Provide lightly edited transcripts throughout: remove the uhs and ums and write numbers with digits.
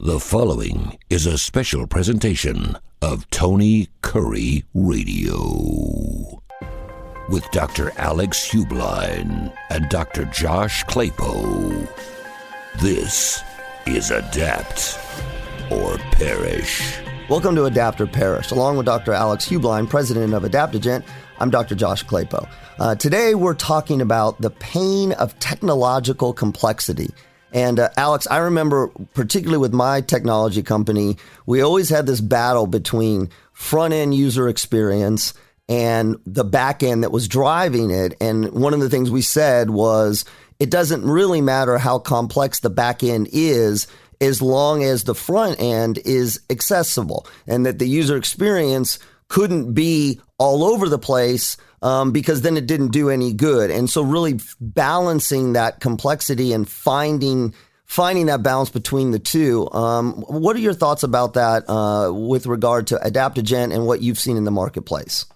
The following is a special presentation of Tony Kurre Radio with Dr. Alex Heublein and Dr. Josh Klapow. This is Adapt or Perish. Welcome to Adapt or Perish. Along with Dr. Alex Heublein, president of Adaptigent, I'm Dr. Josh Klapow. Today we're talking about the pain of technological complexity. And Alex, I remember particularly with my technology company, we always had this battle between front-end user experience and the back end that was driving it. And one of the things we said was it doesn't really matter how complex the back end is as long as the front end is accessible, and that the user experience couldn't be all over the place because then it didn't do any good. And so really balancing that complexity and finding that balance between the two. What are your thoughts about that with regard to Adaptigent and what you've seen in the marketplace?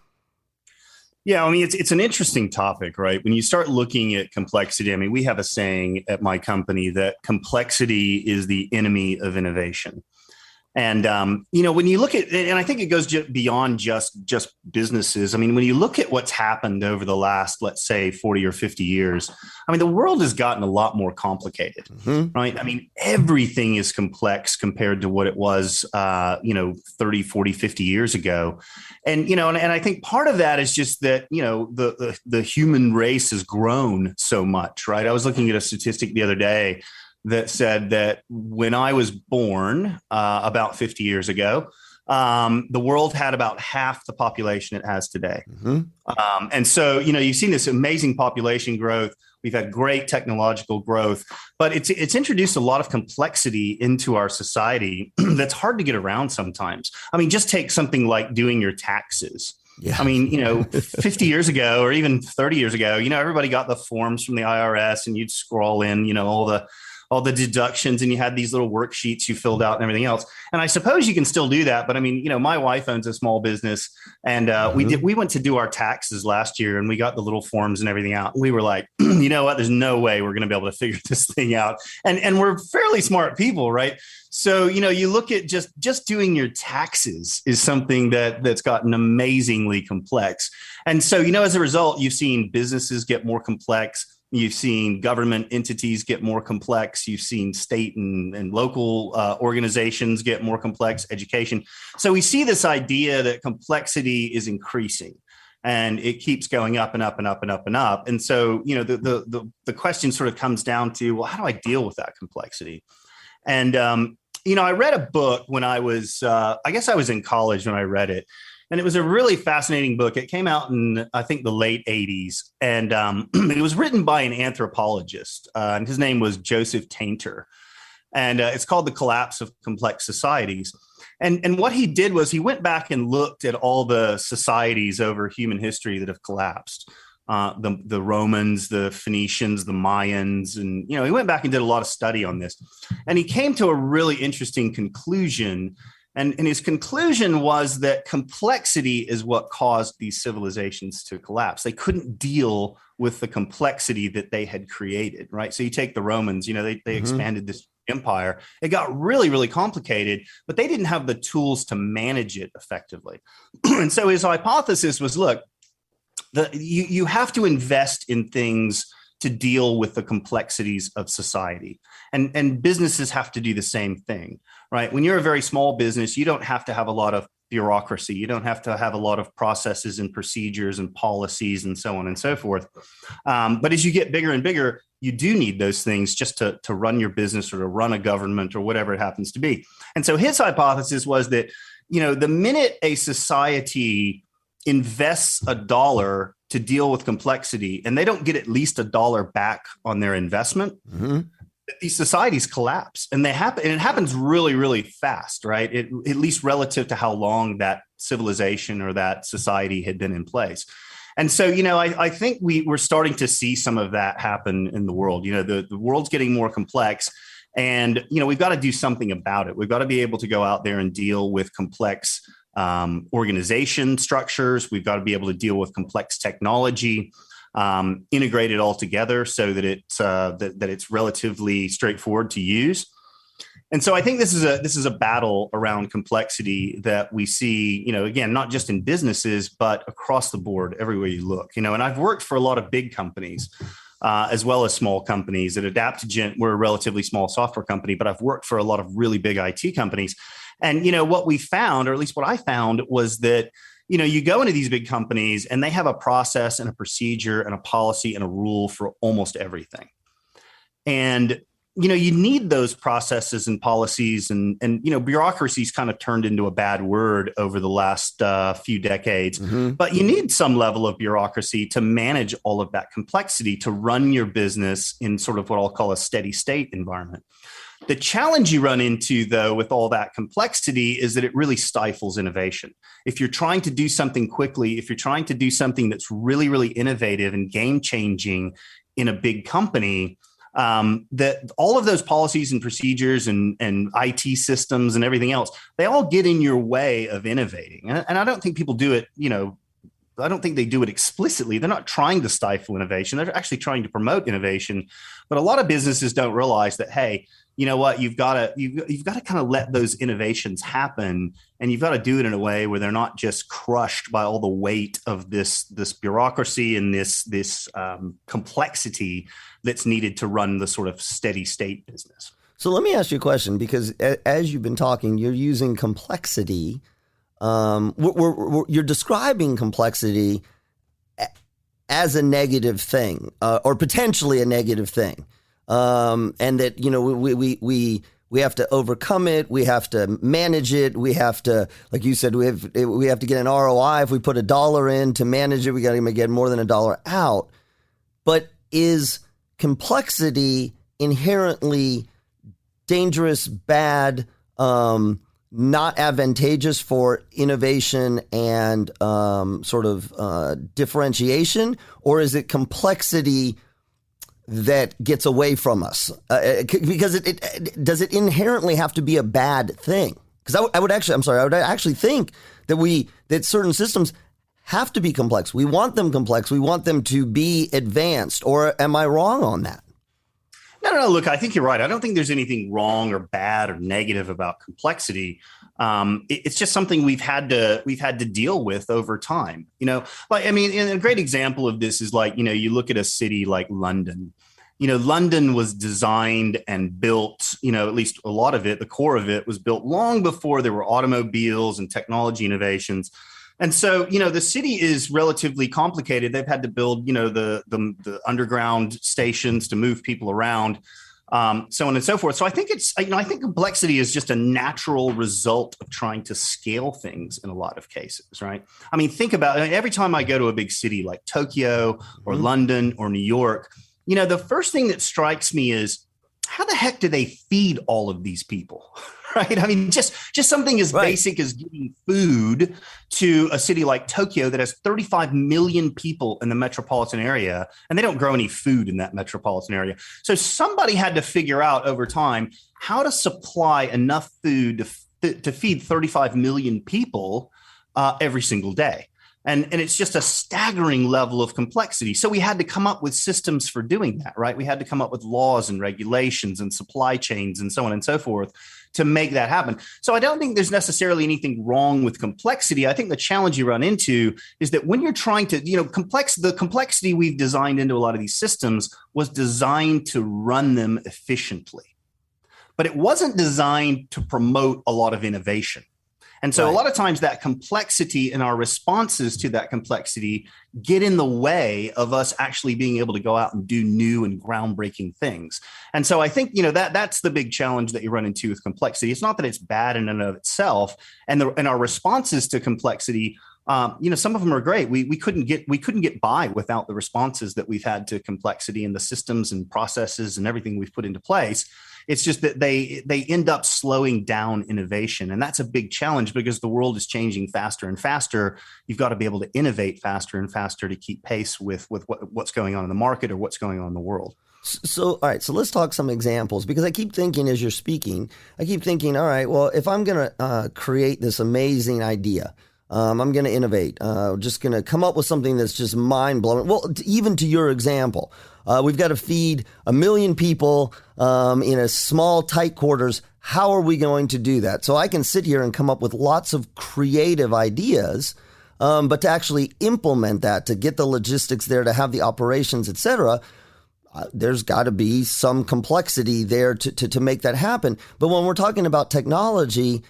Yeah, I mean, it's an interesting topic, right? When you start looking at complexity, I mean, we have a saying at my company that complexity is the enemy of innovation. And, when you look at, and I think it goes beyond just businesses. I mean, when you look at what's happened over the last, let's say 40 or 50 years, I mean, the world has gotten a lot more complicated, right? I mean, everything is complex compared to what it was, 30, 40, 50 years ago. And, and I think part of that is just that, the human race has grown so much, right? I was looking at a statistic the other day that said that when I was born about 50 years ago, the world had about half the population it has today. And so, you've seen this amazing population growth. We've had great technological growth, but it's introduced a lot of complexity into our society that's hard to get around sometimes. I mean, just take something like doing your taxes. Yeah. I mean, 50 years ago or even 30 years ago, everybody got the forms from the IRS and you'd scroll in, all the deductions, and you had these little worksheets you filled out and everything else. And I suppose you can still do that. But I mean, my wife owns a small business, and we went to do our taxes last year, and we got the little forms and everything out. We were like, you know what? There's no way we're going to be able to figure this thing out. And we're fairly smart people, right? So, you look at just doing your taxes is something that's gotten amazingly complex. And so, as a result, you've seen businesses get more complex. You've seen government entities get more complex. You've seen state and local organizations get more complex, education. So we see this idea that complexity is increasing and it keeps going up and up and up and up and up. And so, the question sort of comes down to, well, how do I deal with that complexity? And, I read a book when I was, I guess I was in college when I read it. And it was a really fascinating book. It came out in, I think, the late 80s. And it was written by an anthropologist. And his name was Joseph Tainter. And it's called The Collapse of Complex Societies. And what he did was he went back and looked at all the societies over human history that have collapsed. The Romans, the Phoenicians, the Mayans. And, he went back and did a lot of study on this. And he came to a really interesting conclusion. And his conclusion was that complexity is what caused these civilizations to collapse. They couldn't deal with the complexity that they had created, right? So you take the Romans, they expanded this empire. It got really, really complicated, but they didn't have the tools to manage it effectively. And so his hypothesis was, look, you have to invest in things to deal with the complexities of society. And businesses have to do the same thing, right? When you're a very small business, you don't have to have a lot of bureaucracy. You don't have to have a lot of processes and procedures and policies and so on and so forth. But as you get bigger and bigger, you do need those things just to run your business or to run a government or whatever it happens to be. And so his hypothesis was that, the minute a society invests $1 to deal with complexity and they don't get at least $1 back on their investment, these societies collapse, and it happens really, really fast, right? At least relative to how long that civilization or that society had been in place. And so, I think we're starting to see some of that happen in the world. The world's getting more complex, and, we've got to do something about it. We've got to be able to go out there and deal with complex organization structures. We've got to be able to deal with complex technology. integrate it all together so that it's relatively straightforward to use. And so I think this is a battle around complexity that we see, again, not just in businesses, but across the board, everywhere you look, and I've worked for a lot of big companies, as well as small companies. At Adaptigent, we're a relatively small software company, but I've worked for a lot of really big IT companies. And, what we found, or at least what I found, was that, you go into these big companies and they have a process and a procedure and a policy and a rule for almost everything. And you need those processes and policies and bureaucracy's kind of turned into a bad word over the last few decades, but you need some level of bureaucracy to manage all of that complexity, to run your business in sort of what I'll call a steady state environment. The challenge you run into, though, with all that complexity is that it really stifles innovation. If you're trying to do something quickly, if you're trying to do something that's really, really innovative and game changing in a big company, that all of those policies and procedures and IT systems and everything else, they all get in your way of innovating. And I don't think people do it, I don't think they do it explicitly. They're not trying to stifle innovation. They're actually trying to promote innovation. But a lot of businesses don't realize that, hey, you know what, you've got to kind of let those innovations happen, and you've got to do it in a way where they're not just crushed by all the weight of this bureaucracy and this complexity that's needed to run the sort of steady state business. So let me ask you a question, because as you've been talking, you're using complexity. You're describing complexity as a negative thing, or potentially a negative thing. And that, we have to overcome it. We have to manage it. We have to, like you said, we have to get an ROI. If we put $1 in to manage it, we got to get more than $1 out. But is complexity inherently dangerous, bad, not advantageous for innovation and differentiation? Or is it complexity that gets away from us? Because it does it inherently have to be a bad thing? Because I would actually think that certain systems have to be complex. We want them complex. We want them to be advanced. Or am I wrong on that? No. Look, I think you're right. I don't think there's anything wrong or bad or negative about complexity. It's just something we've had to deal with over time. And a great example of this is you look at a city like London. London was designed and built, at least a lot of it, the core of it was built long before there were automobiles and technology innovations. And so, the city is relatively complicated. They've had to build, the underground stations to move people around, so on and so forth. So I think I think complexity is just a natural result of trying to scale things in a lot of cases, right? I mean, think about it. Every time I go to a big city like Tokyo or London or New York, the first thing that strikes me is, how the heck do they feed all of these people? Right. I mean, just something as basic as giving food to a city like Tokyo that has 35 million people in the metropolitan area, and they don't grow any food in that metropolitan area. So somebody had to figure out over time how to supply enough food to feed 35 million people every single day. And it's just a staggering level of complexity. So we had to come up with systems for doing that, right? We had to come up with laws and regulations and supply chains and so on and so forth to make that happen. So I don't think there's necessarily anything wrong with complexity. I think the challenge you run into is that when you're trying to, the complexity we've designed into a lot of these systems was designed to run them efficiently, but it wasn't designed to promote a lot of innovation. And so a lot of times that complexity and our responses to that complexity get in the way of us actually being able to go out and do new and groundbreaking things. And so I think, that's the big challenge that you run into with complexity. It's not that it's bad in and of itself. And our responses to complexity, some of them are great. We couldn't get by without the responses that we've had to complexity and the systems and processes and everything we've put into place. It's just that they end up slowing down innovation. And that's a big challenge because the world is changing faster and faster. You've got to be able to innovate faster and faster to keep pace with what's going on in the market or what's going on in the world. So, all right, so let's talk some examples, because I keep thinking as you're speaking, all right, well, if I'm going to create this amazing idea, I'm going to innovate. Just going to come up with something that's just mind blowing. Well, even to your example, we've got to feed 1 million people in a small, tight quarters. How are we going to do that? So I can sit here and come up with lots of creative ideas, but to actually implement that, to get the logistics there, to have the operations, et cetera, there's got to be some complexity there to make that happen. But when we're talking about technology,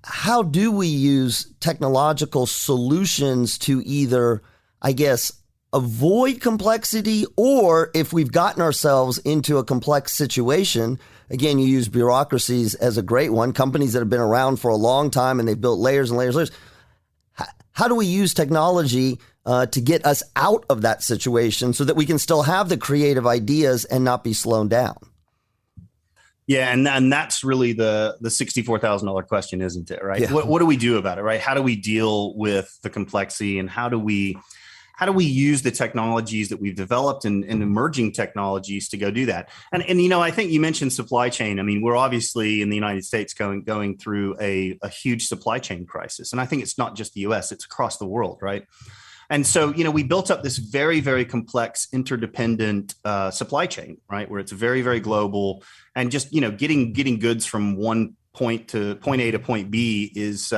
how do we use technological solutions to either, I guess, avoid complexity, or if we've gotten ourselves into a complex situation, again, you use bureaucracies as a great one, companies that have been around for a long time and they've built layers and layers and layers. How do we use technology to get us out of that situation so that we can still have the creative ideas and not be slowed down? Yeah, and that's really the $64,000 question, isn't it? Right? Yeah. What do we do about it? Right? How do we deal with the complexity, and how do we use the technologies that we've developed and emerging technologies to go do that? And I think you mentioned supply chain. I mean, we're obviously in the United States going through a huge supply chain crisis, and I think it's not just the U.S., it's across the world, right? And so, we built up this very, very complex, interdependent supply chain, right, where it's very, very global, and just getting goods from one point A to point B is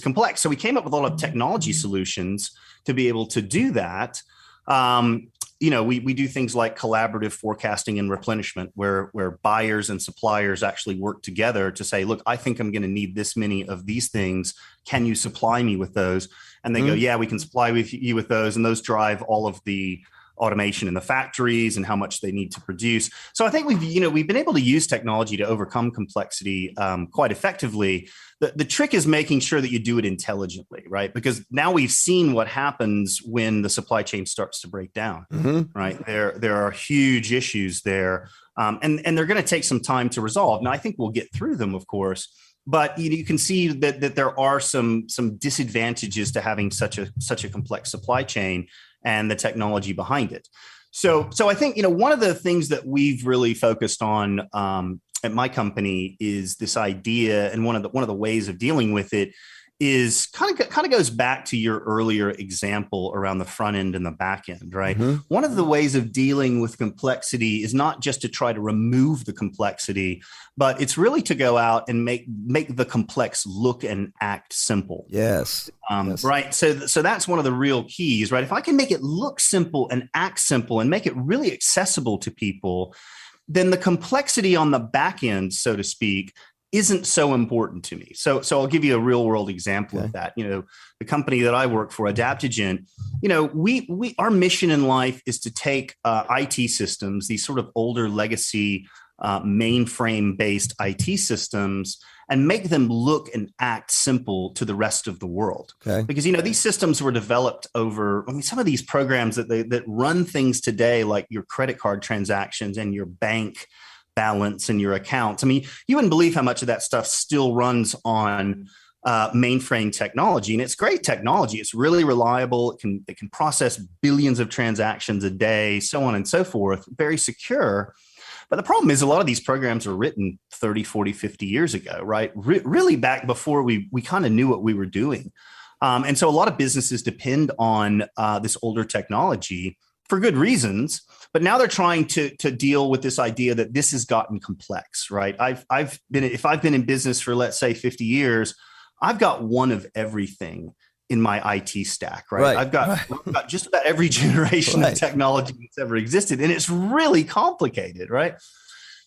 complex. So we came up with a lot of technology solutions to be able to do that. We do things like collaborative forecasting and replenishment, where buyers and suppliers actually work together to say, look, I think I'm going to need this many of these things. Can you supply me with those? And they go, yeah, we can supply you with those. And those drive all of the automation in the factories and how much they need to produce. So I think we've been able to use technology to overcome complexity quite effectively. The trick is making sure that you do it intelligently, right? Because now we've seen what happens when the supply chain starts to break down, right? There are huge issues there, and they're going to take some time to resolve. Now, I think we'll get through them, of course, but you can see that there are some disadvantages to having such a complex supply chain and the technology behind it. So I think one of the things that we've really focused on at my company is this idea, and one of the ways of dealing with it is kind of goes back to your earlier example around the front end and the back end, right? One of the ways of dealing with complexity is not just to try to remove the complexity, but it's really to go out and make the complex look and act simple. Yes. Yes. Right. So that's one of the real keys, right? If I can make it look simple and act simple and make it really accessible to people, then the complexity on the back end, so to speak, isn't so important to me. So I'll give you a real world example of that. The company that I work for, Adaptigent, our mission in life is to take IT systems, these sort of older legacy mainframe based IT systems, and make them look and act simple to the rest of the world. Okay. Because, these systems were developed over, some of these programs that run things today, like your credit card transactions and your bank balance and your accounts. You wouldn't believe how much of that stuff still runs on mainframe technology. And it's great technology. It's really reliable. It can process billions of transactions a day, so on and so forth, very secure. But the problem is a lot of these programs were written 30, 40, 50 years ago, right? Really back before we kind of knew what we were doing. And so a lot of businesses depend on this older technology for good reasons. But now they're trying to deal with this idea that this has gotten complex, right? If I've been in business for, let's say, 50 years, I've got one of everything in my IT stack, right? I've got just about every generation of technology that's ever existed, and it's really complicated, right?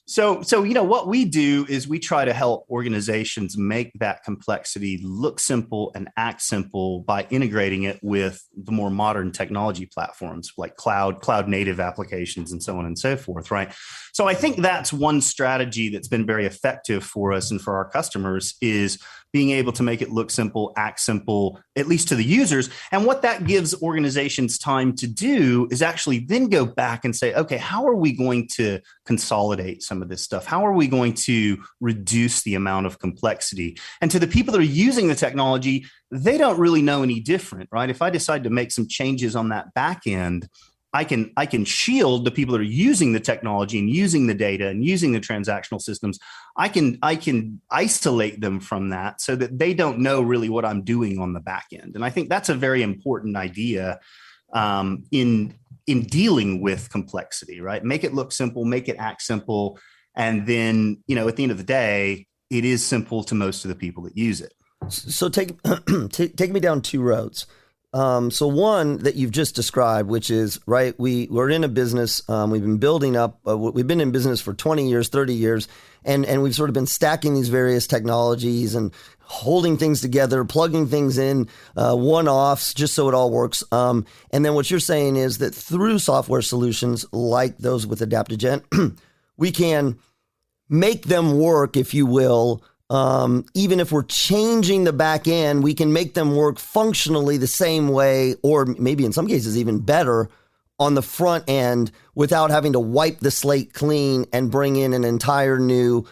So what we do is we try to help organizations make that complexity look simple and act simple by integrating it with the more modern technology platforms like cloud native applications and so on and so forth, right? So I think that's one strategy that's been very effective for us and for our customers, is being able to make it look simple, act simple, at least to the users. And what that gives organizations time to do is actually then go back and say, okay, how are we going to consolidate some of this stuff? How are we going to reduce the amount of complexity? And to the people that are using the technology, they don't really know any different, right? If I decide to make some changes on that back end, I can shield the people that are using the technology and using the data and using the transactional systems. I can isolate them from that so that they don't know really what I'm doing on the back end. And I think that's a very important idea in dealing with complexity, right? Make it look simple, make it act simple. And then, at the end of the day, it is simple to most of the people that use it. So take me down two roads. So one that you've just described, which is, right, we're in a business, we've been building up, we've been in business for 20 years, 30 years, and we've sort of been stacking these various technologies and holding things together, plugging things in, one-offs, just so it all works. And then what you're saying is that through software solutions like those with Adaptigent, we can make them work, if you will. Even if we're changing the back end, we can make them work functionally the same way, or maybe in some cases even better on the front end without having to wipe the slate clean and bring in an entire new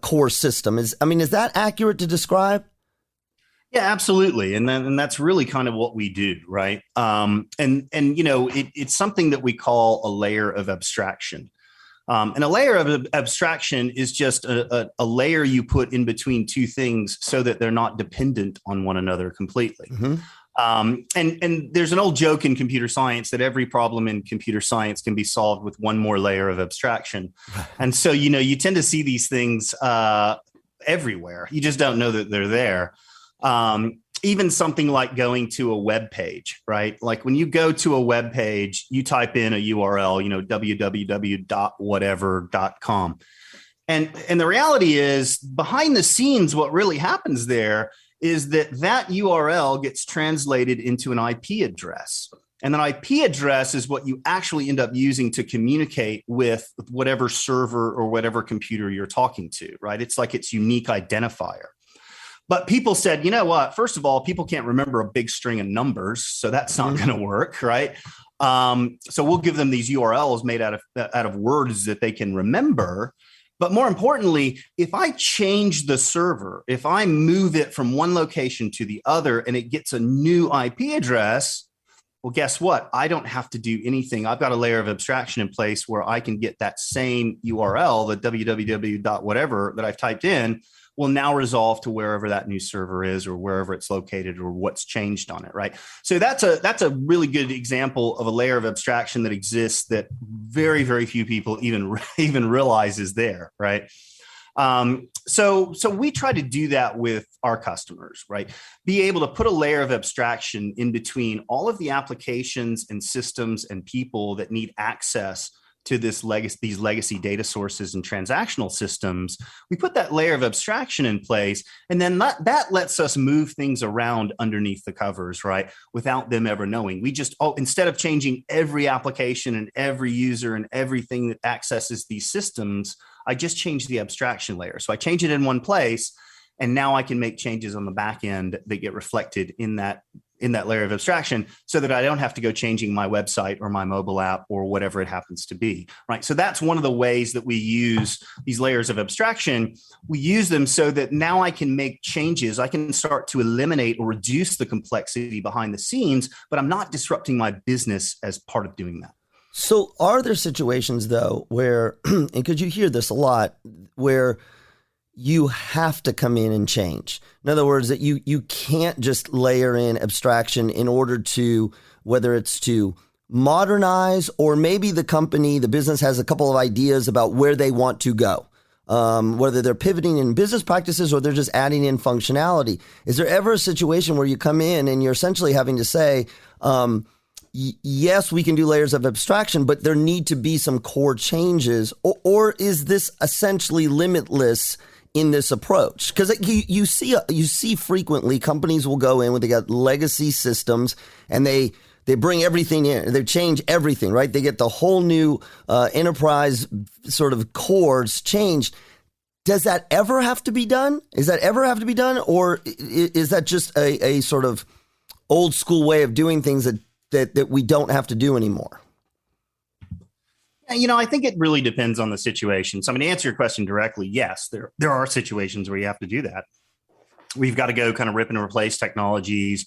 core system. Is that accurate to describe? Yeah, absolutely. And that's really kind of what we do, right? It's something that we call a layer of abstraction. And a layer of abstraction is just a layer you put in between two things so that they're not dependent on one another completely. Mm-hmm. And there's an old joke in computer science that every problem in computer science can be solved with one more layer of abstraction. And so, you tend to see these things everywhere. You just don't know that they're there. Even something like going to a web page, right? Like when you go to a web page, you type in a URL, www.whatever.com. And the reality is, behind the scenes, what really happens there is that URL gets translated into an IP address. And that IP address is what you actually end up using to communicate with whatever server or whatever computer you're talking to, right? It's like its unique identifier. But people said, you know what? First of all, people can't remember a big string of numbers, so that's not going to work, right? So we'll give them these URLs made out of words that they can remember. But more importantly, if I change the server, if I move it from one location to the other and it gets a new IP address, well, guess what? I don't have to do anything. I've got a layer of abstraction in place where I can get that same URL, the www.whatever that I've typed in, will now resolve to wherever that new server is or wherever it's located or what's changed on it, right? So that's a really good example of a layer of abstraction that exists that very, very few people even realize is there, right? So we try to do that with our customers, right? Be able to put a layer of abstraction in between all of the applications and systems and people that need access to these legacy data sources and transactional systems. We put that layer of abstraction in place, and then that lets us move things around underneath the covers, right? Without them ever knowing. We just, instead of changing every application and every user and everything that accesses these systems, I just change the abstraction layer. So I change it in one place, and now I can make changes on the back end that get reflected in that layer of abstraction so that I don't have to go changing my website or my mobile app or whatever it happens to be, right? So that's one of the ways that we use these layers of abstraction. We use them so that now I can make changes. I can start to eliminate or reduce the complexity behind the scenes, but I'm not disrupting my business as part of doing that. So are there situations, though, where, and because you hear this a lot, where you have to come in and change? In other words, that you can't just layer in abstraction in order to, whether it's to modernize, or maybe the business has a couple of ideas about where they want to go, whether they're pivoting in business practices or they're just adding in functionality. Is there ever a situation where you come in and you're essentially having to say, yes, we can do layers of abstraction, but there need to be some core changes, or is this essentially limitless in this approach? Because you see frequently companies will go in when they got legacy systems and they bring everything in, they change everything, right? They get the whole new enterprise sort of cores changed. Does that ever have to be done? Or is that just a sort of old school way of doing things that we don't have to do anymore? I think it really depends on the situation. So, to answer your question directly, yes, there are situations where you have to do that. We've got to go kind of rip and replace technologies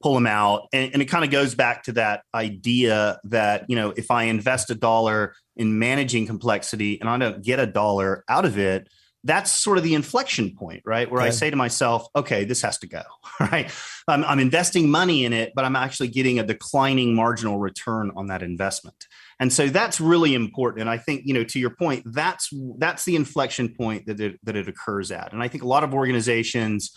pull them out. And it kind of goes back to that idea that, if I invest $1 in managing complexity and I don't get $1 out of it, that's sort of the inflection point, right? Where I say to myself, okay, this has to go, right? I'm investing money in it, but I'm actually getting a declining marginal return on that investment. And so that's really important. And I think, to your point, that's the inflection point that it occurs at. And I think a lot of organizations,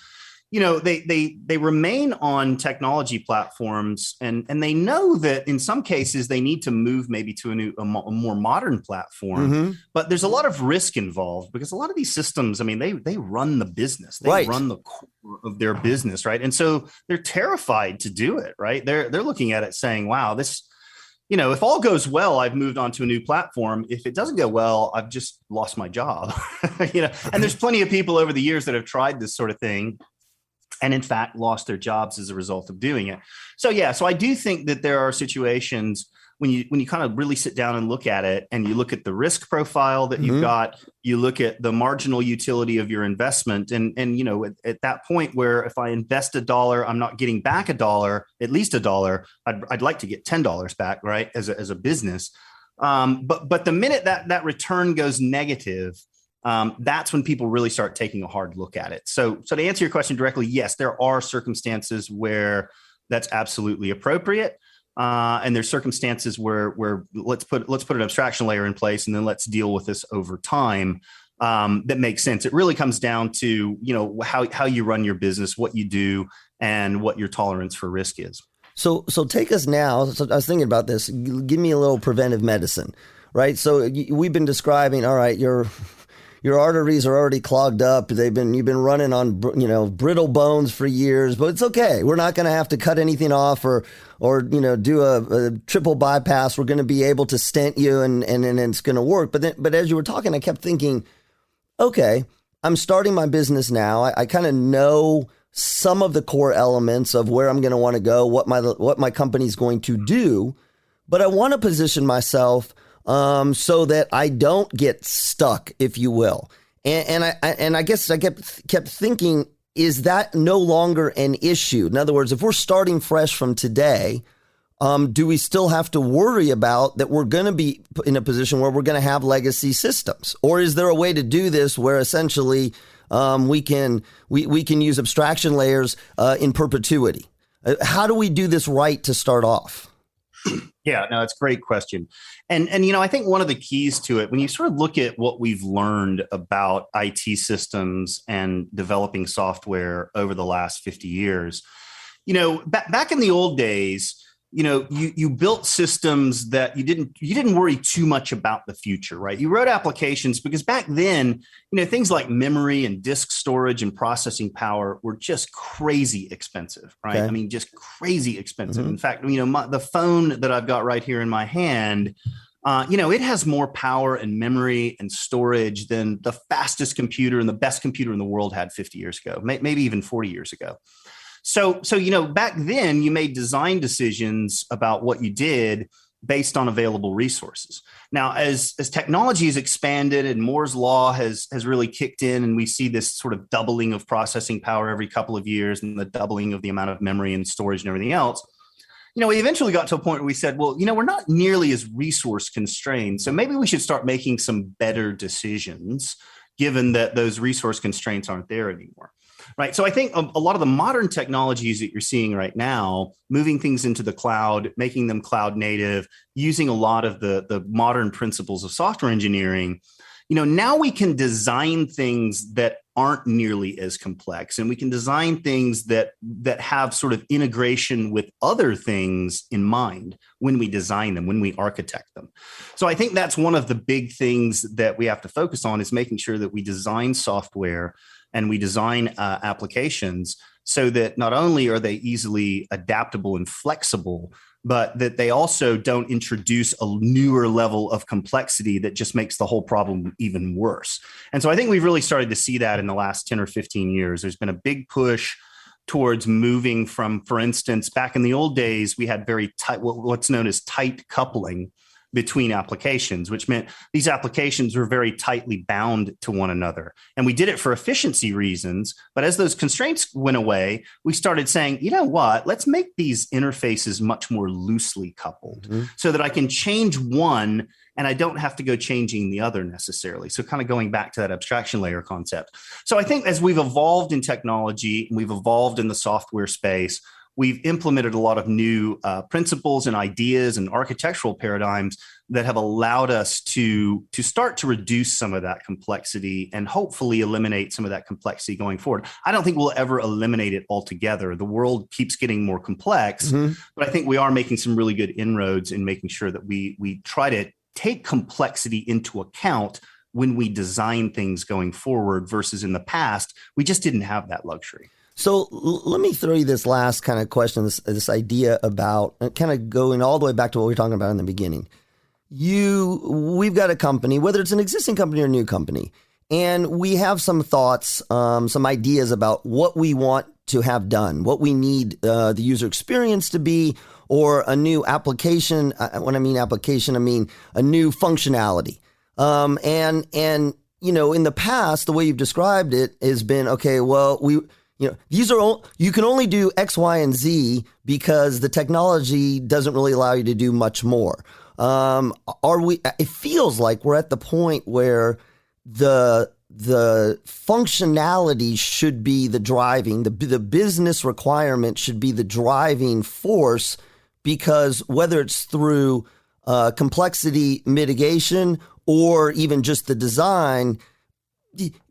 they remain on technology platforms and they know that in some cases they need to move maybe to a more modern platform, but there's a lot of risk involved because a lot of these systems, they run the business, they run the core of their business, right? And so they're terrified to do it, right? They're looking at it saying, wow, this, if all goes well, I've moved on to a new platform. If it doesn't go well, I've just lost my job, and there's plenty of people over the years that have tried this sort of thing and in fact lost their jobs as a result of doing it. So I do think that there are situations when you kind of really sit down and look at it and you look at the risk profile that you've got, you look at the marginal utility of your investment. And at that point where if I invest $1, I'm not getting back $1, at least $1, I'd like to get $10 back, right? As a business. But the minute that return goes negative, that's when people really start taking a hard look at it. So to answer your question directly, yes, there are circumstances where that's absolutely appropriate. And there's circumstances where let's put an abstraction layer in place and then let's deal with this over time. That makes sense. It really comes down to, how you run your business, what you do, and what your tolerance for risk is. So take us now. So I was thinking about this. Give me a little preventive medicine, right? So we've been describing, all right, your arteries are already clogged up. You've been running on, brittle bones for years, but it's okay. We're not going to have to cut anything off or do a triple bypass. We're going to be able to stent you and it's going to work. But as you were talking, I kept thinking, okay, I'm starting my business now. I kind of know some of the core elements of where I'm going to want to go, what my company's going to do, but I want to position myself so that I don't get stuck, if you will. And I guess I kept thinking, is that no longer an issue? In other words, if we're starting fresh from today, do we still have to worry about that we're going to be in a position where we're going to have legacy systems? Or is there a way to do this where essentially we can use abstraction layers in perpetuity? How do we do this right to start off? Yeah, no, it's a great question. And I think one of the keys to it, when you sort of look at what we've learned about IT systems and developing software over the last 50 years, back in the old days, you built systems that you didn't worry too much about the future, right? You wrote applications because back then, things like memory and disk storage and processing power were just crazy expensive, right? Okay. Just crazy expensive. In fact, the phone that I've got right here in my hand, it has more power and memory and storage than the fastest computer and the best computer in the world had 50 years ago, maybe even 40 years ago. So back then you made design decisions about what you did based on available resources. Now, as technology has expanded and Moore's law has really kicked in, and we see this sort of doubling of processing power every couple of years and the doubling of the amount of memory and storage and everything else, we eventually got to a point where we said, well, we're not nearly as resource constrained. So maybe we should start making some better decisions given that those resource constraints aren't there anymore. Right. So I think a lot of the modern technologies that you're seeing right now, moving things into the cloud, making them cloud native, using a lot of the modern principles of software engineering, now we can design things that aren't nearly as complex, and we can design things that have sort of integration with other things in mind when we design them, when we architect them. So I think that's one of the big things that we have to focus on, is making sure that we design software and we design applications so that not only are they easily adaptable and flexible, but that they also don't introduce a newer level of complexity that just makes the whole problem even worse. And so I think we've really started to see that in the last 10 or 15 years. There's been a big push towards moving from, for instance, back in the old days, we had very tight, what's known as tight coupling between applications, which meant these applications were very tightly bound to one another. And we did it for efficiency reasons. But as those constraints went away, we started saying, you know what, let's make these interfaces much more loosely coupled so that I can change one and I don't have to go changing the other necessarily. So kind of going back to that abstraction layer concept. So I think as we've evolved in technology, we've evolved in the software space, we've implemented a lot of new principles and ideas and architectural paradigms that have allowed us to start to reduce some of that complexity and hopefully eliminate some of that complexity going forward. I don't think we'll ever eliminate it altogether. The world keeps getting more complex, but I think we are making some really good inroads in making sure that we try to take complexity into account when we design things going forward versus in the past, we just didn't have that luxury. So let me throw you this last kind of question, this idea about kind of going all the way back to what we were talking about in the beginning. We've got a company, whether it's an existing company or a new company, and we have some thoughts, some ideas about what we want to have done, what we need the user experience to be, or a new application. When I mean application, I mean a new functionality. And in the past, the way you've described it has been, okay, well, you can only do X, Y, and Z because the technology doesn't really allow you to do much more. It feels like we're at the point where the functionality should be the driving, the business requirement should be the driving force, because whether it's through complexity mitigation or even just the design,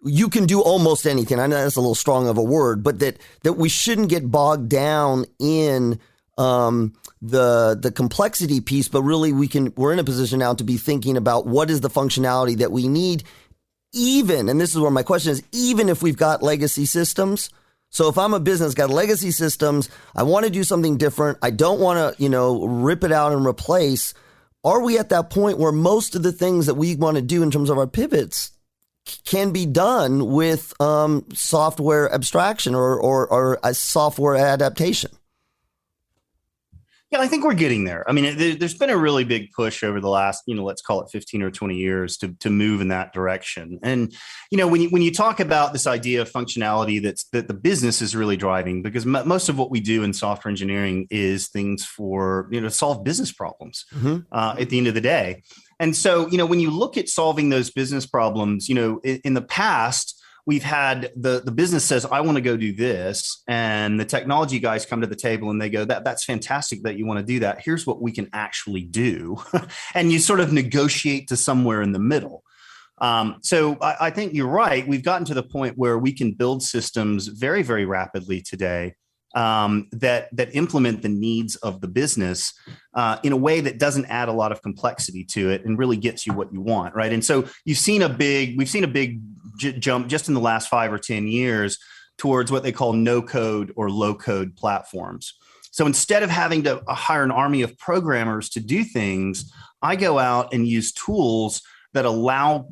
you can do almost anything. I know that's a little strong of a word, but that we shouldn't get bogged down in the complexity piece, but really we're in a position now to be thinking about what is the functionality that we need, even, and this is where my question is, even if we've got legacy systems. So if I'm a business, got legacy systems, I want to do something different, I don't want to, rip it out and replace. Are we at that point where most of the things that we want to do in terms of our pivots can be done with software abstraction or a software adaptation? Yeah, I think we're getting there. I mean, there's been a really big push over the last, let's call it 15 or 20 years to move in that direction. And, when you talk about this idea of functionality that the business is really driving, because most of what we do in software engineering is things for, to solve business problems at the end of the day. And so, when you look at solving those business problems, in the past, we've had the business says, I want to go do this. And the technology guys come to the table and they go, that's fantastic that you want to do that. Here's what we can actually do. And you sort of negotiate to somewhere in the middle. So I think you're right. We've gotten to the point where we can build systems very, very rapidly today that implement the needs of the business in a way that doesn't add a lot of complexity to it and really gets you what you want, right? And so we've seen a big jump just in the last 5 or 10 years towards what they call no-code or low-code platforms. So instead of having to hire an army of programmers to do things, I go out and use tools that allow,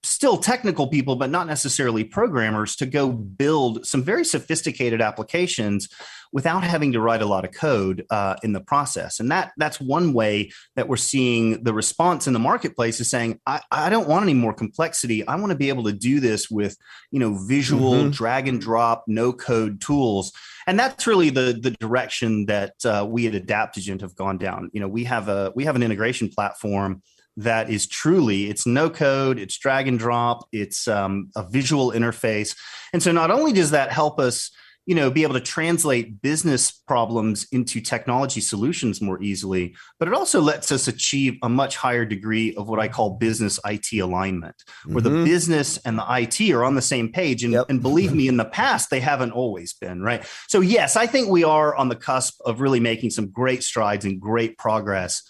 still technical people, but not necessarily programmers, to go build some very sophisticated applications without having to write a lot of code in the process. And that's one way that we're seeing the response in the marketplace is saying, I don't want any more complexity. I want to be able to do this with, visual drag and drop, no code tools. And that's really the direction that we at Adaptigent have gone down. We have an integration platform that is truly, it's no code, it's drag and drop, it's a visual interface. And so not only does that help us, be able to translate business problems into technology solutions more easily, but it also lets us achieve a much higher degree of what I call business IT alignment, where the business and the IT are on the same page. And believe me, in the past, they haven't always been, right? So yes, I think we are on the cusp of really making some great strides and great progress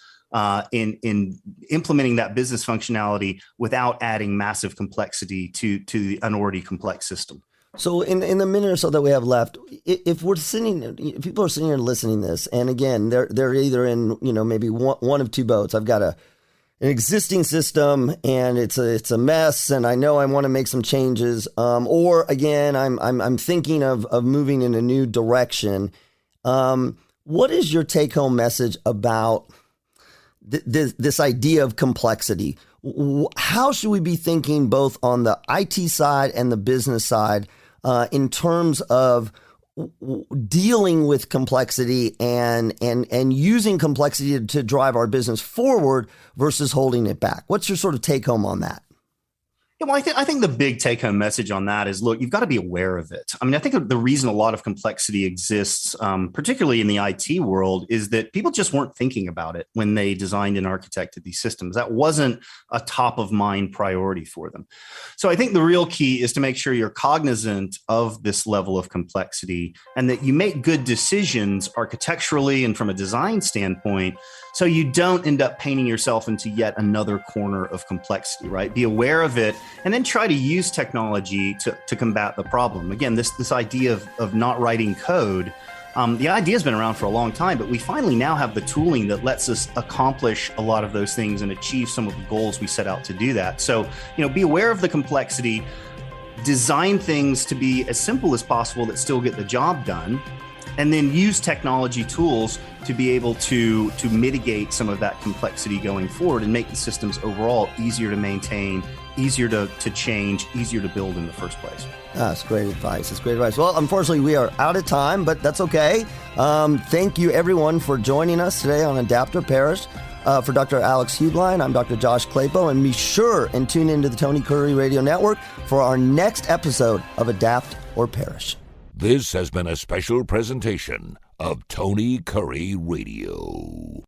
in implementing that business functionality without adding massive complexity to an already complex system. So in the minute or so that we have left, if people are sitting here listening to this, and again, they're either in, maybe one of two boats. I've got an existing system and it's a mess, and I know I want to make some changes. Or again, I'm thinking of moving in a new direction. What is your take home message about this idea of complexity. How should we be thinking both on the IT side and the business side in terms of dealing with complexity and using complexity to drive our business forward versus holding it back? What's your sort of take home on that? Yeah, well, I think the big take-home message on that is, look, you've got to be aware of it. I mean, I think the reason a lot of complexity exists, particularly in the IT world, is that people just weren't thinking about it when they designed and architected these systems. That wasn't a top-of-mind priority for them. So I think the real key is to make sure you're cognizant of this level of complexity and that you make good decisions architecturally and from a design standpoint, so you don't end up painting yourself into yet another corner of complexity, right? Be aware of it and then try to use technology to combat the problem. Again, this idea of not writing code, the idea has been around for a long time, but we finally now have the tooling that lets us accomplish a lot of those things and achieve some of the goals we set out to do that. So, be aware of the complexity, design things to be as simple as possible that still get the job done, and then use technology tools to be able to mitigate some of that complexity going forward and make the systems overall easier to maintain, easier to change, easier to build in the first place. That's great advice. It's great advice. Well, unfortunately, we are out of time, but that's okay. Thank you, everyone, for joining us today on Adapt or Perish. For Dr. Alex Heublein, I'm Dr. Josh Klapow, and be sure and tune into the Tony Kurre Radio Network for our next episode of Adapt or Perish. This has been a special presentation of Tony Kurre Radio.